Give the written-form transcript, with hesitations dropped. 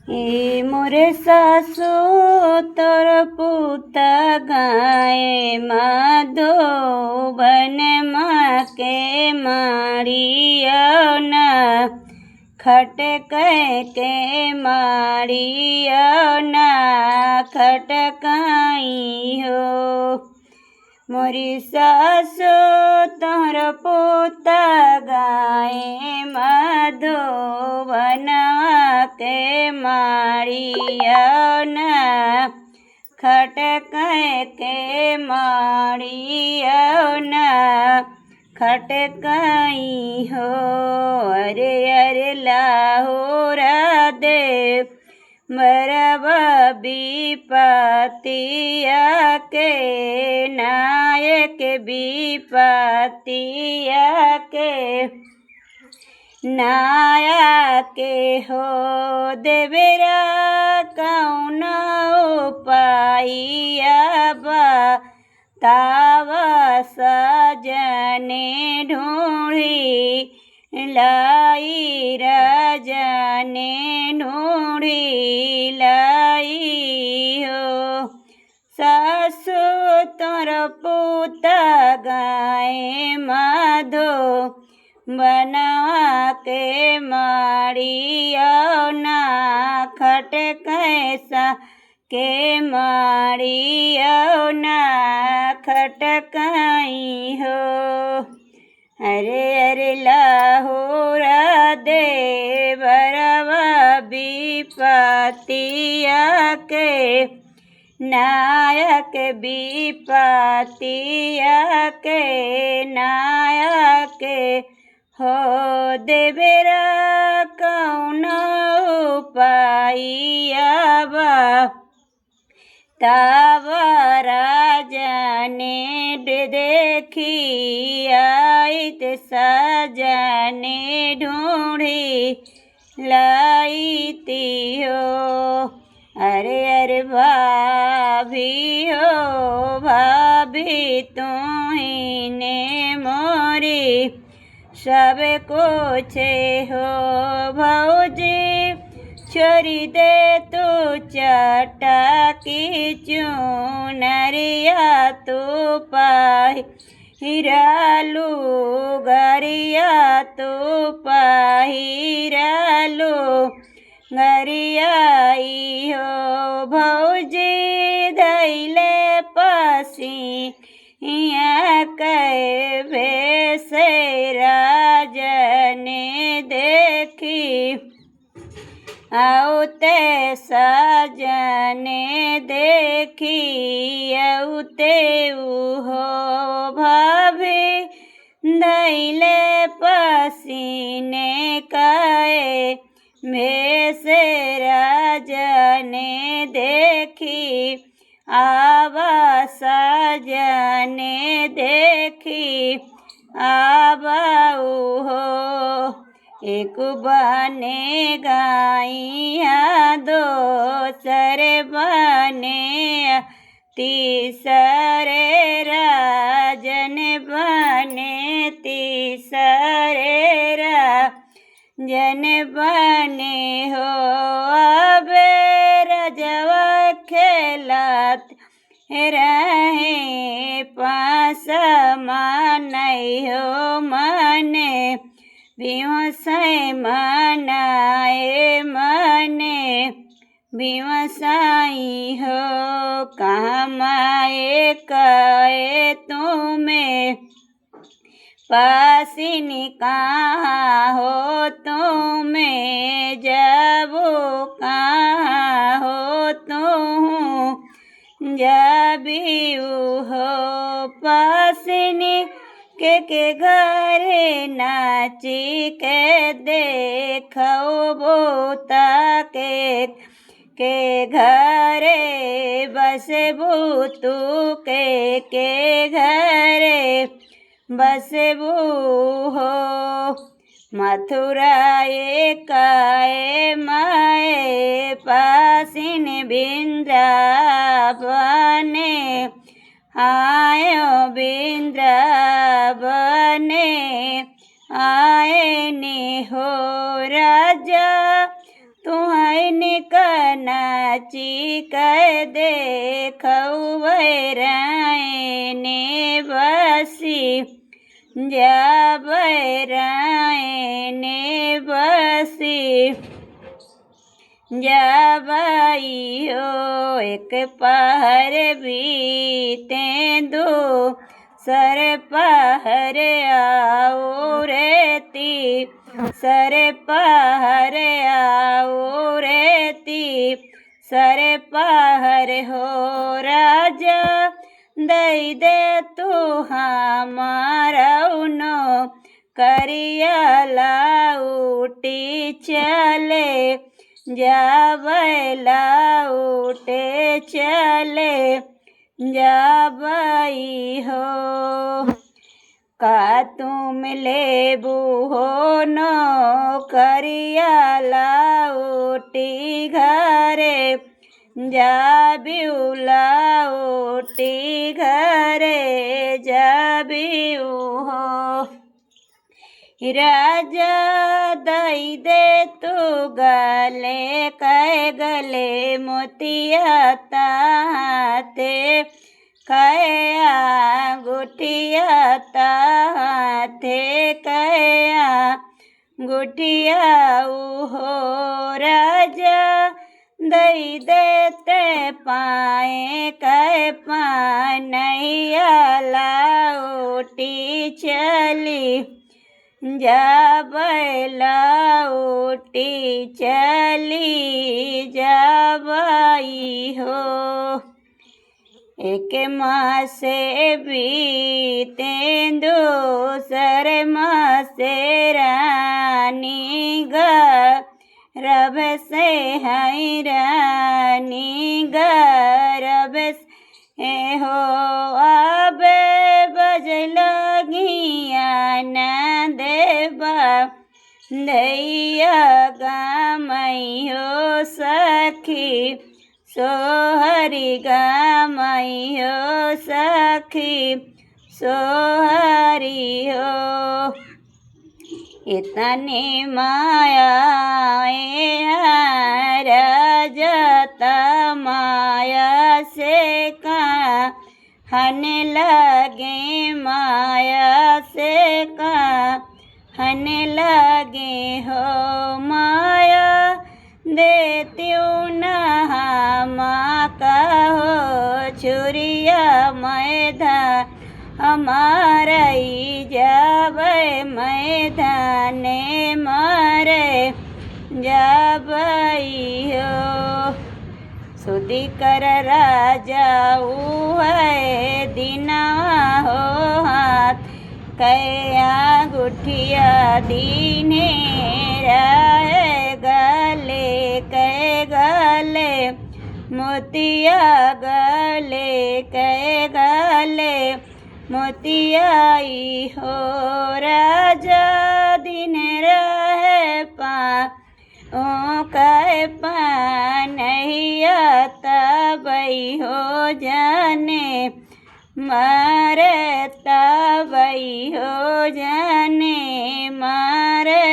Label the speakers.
Speaker 1: ए मोरे सासु तोर पुत गाए माधो बन माँ के मारियो ना खटकाए के मारियो ना खटकाई हो। मोरी सासु तोर पुत गाए माधो बनवा के मारियो ना खटकाए के मारियो ना खटकाई हो। अरे अरे लाहोरा देव बरबा विपतिया के नायक विपतिया के नाया के हो। देवेरा कौन उपाइया बा तावा सजने ढूंढी लाई राजने ढूंढी लाई हो। सासु तोर पुत गाए माधो बनवा के मारियो ना खटकैसा के मारियो ना खटकाई हो। अरे अरे लाहोरा दे बरवा विपतिया के नायक विपतिया के नायक हो। देवेरा कौन उपाइया बा तब राजने देखी आइत सजने ढूंढी लाईती हो। अरे अरे भाभी हो भाभी तुम्ही ने मोरी सब कुछ हो। भौजी छोरी दे तू चटाकी चुनरिया तू पाही हिरालू गरिया तू पाहिरालू गरियाई हो। भौजी धैले पसी कै भेसे राजने देखी औते सजने देखी औते हो। भाभी धैले पसीने काए भेसे राजने देखी आवा सजने देखी आबाऊ हो। एक बने गाइया दो सरे बने तीसरे राजन बने तीसरे राजन बने हो। अब रजवा खेलत रहे पास मानई हो मने विमसाए मनाए मने विमसाई हो। कहाँ माए कहे तुम्हें पासिनी कहाँ हो तुम्हें जबो कहाँ हो तुम जबीऊ हो। पासिनी के घरे नाची के देखो बोता के घरे बसबू तू के घरे बसबू हो। मथुरा काए माए पासिन वृंदावने आयो वृंदावने आए ने हो। राजा तुम्हारे नाची कह देखऊ राय ने बसी जा राय ने बसी जा बाई हो एक पहर बीते दो सर पहर आओ रेती सर पहर आओ रेती सर पहर हो राजा दई दे तू हमारा उनो करिया लाउटी चले जावला उठे चले जाबाई हो का तुम लेबू हो नो करिया लाउटी घरे जाबिउ लाउटी घरे जाबिउ हो राजा दई दे तू गले कह गले मोतिया ताते कया गुठिया ताते कया गुठिया हो राजा दई देते पाए कह पानैया लाउटी चली जाबला उठी चली जाबाई हो एक मासे बीते दूसर मासे रानी रब से है रानी रब से हो अब बज लगिया न देबा दैया गामैयो सखी सोहरी गामैयो सखी सोहरी हो इतने माया राजता माया से हन लगे माया से हन लगे हो माया देत्यू नहा का हो छुरिया मैदान हमारा जब मैदाने मारे जब हो सुधी कर राजा है दिना हो हाथ कया गुठिया दीने गले कै गले मोतिया गले कै गले मोतियाई हो राजा दिन रहे पा ओ कह पानैया तबई हो जाने मारे तबई हो जाने मारे